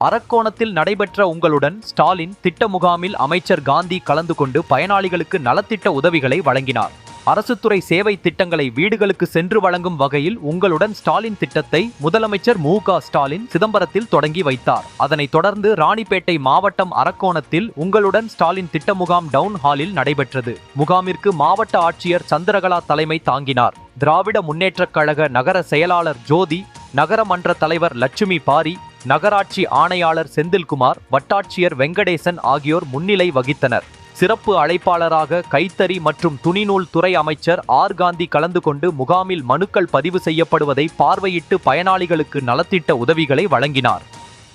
அரக்கோணத்தில் நடைபெற்ற உங்களுடன் ஸ்டாலின் திட்ட முகாமில் அமைச்சர் காந்தி கலந்து கொண்டு பயனாளிகளுக்கு நலத்திட்ட உதவிகளை வழங்கினார். அரசுத்துறை சேவை திட்டங்களை வீடுகளுக்கு சென்று வழங்கும் வகையில் உங்களுடன் ஸ்டாலின் திட்டத்தை முதலமைச்சர் மு.க.ஸ்டாலின் சிதம்பரத்தில் தொடங்கி வைத்தார். அதனைத் தொடர்ந்து ராணிப்பேட்டை மாவட்டம் அரக்கோணத்தில் உங்களுடன் ஸ்டாலின் திட்ட முகாம் டவுன் ஹாலில் நடைபெற்றது. முகாமிற்கு மாவட்ட ஆட்சியர் சந்திரகலா தலைமை தாங்கினார். திராவிட முன்னேற்றக் கழக நகர செயலாளர் ஜோதி, நகரமன்ற தலைவர் லட்சுமி பாரி, நகராட்சி ஆணையாளர் செந்தில்குமார், வட்டாட்சியர் வெங்கடேசன் ஆகியோர் முன்னிலை வகித்தனர். சிறப்பு அழைப்பாளராக கைத்தறி மற்றும் துணிநூல் துறை அமைச்சர் ஆர். காந்தி கலந்து கொண்டு முகாமில் மனுக்கள் பதிவு செய்யப்படுவதை பார்வையிட்டு பயனாளிகளுக்கு நலத்திட்ட உதவிகளை வழங்கினார்.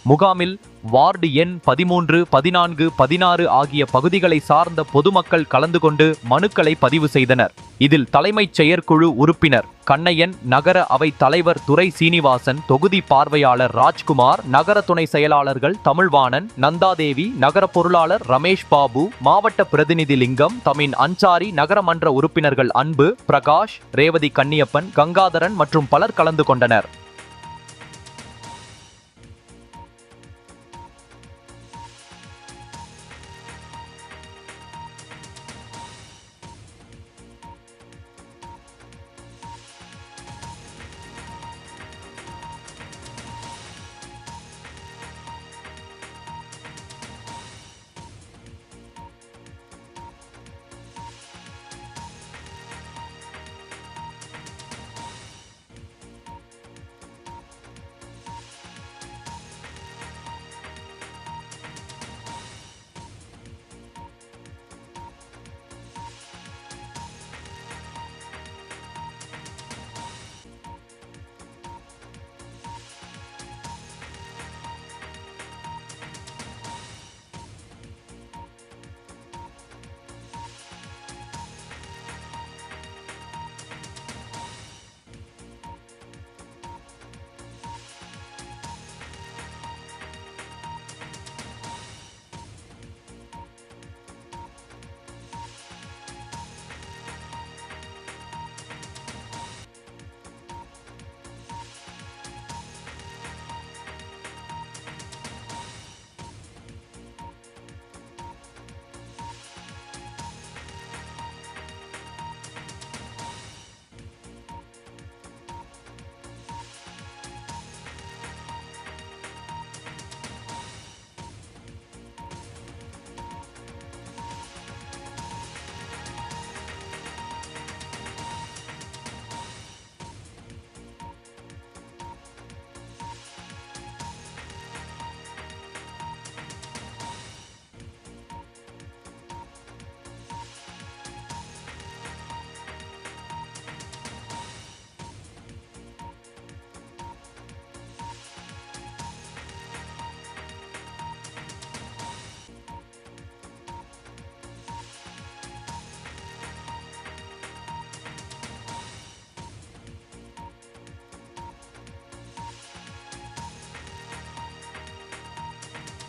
முகாமில் வார்டு எண் 13, 14, 16 ஆகிய பகுதிகளை சார்ந்த பொதுமக்கள் கலந்து கொண்டு மனுக்களை பதிவு செய்தனர். இதில் தலைமைச் செயற்குழு உறுப்பினர் கண்ணையன், நகர அவை தலைவர் துரை சீனிவாசன், தொகுதி பார்வையாளர் ராஜ்குமார், நகர துணை செயலாளர்கள் தமிழ்வாணன், நந்தாதேவி, நகர பொருளாளர் ரமேஷ் பாபு, மாவட்ட பிரதிநிதி லிங்கம், தமின் அன்சாரி, நகரமன்ற உறுப்பினர்கள் அன்பு, பிரகாஷ், ரேவதி கன்னியப்பன், கங்காதரன் மற்றும் பலர் கலந்து கொண்டனர்.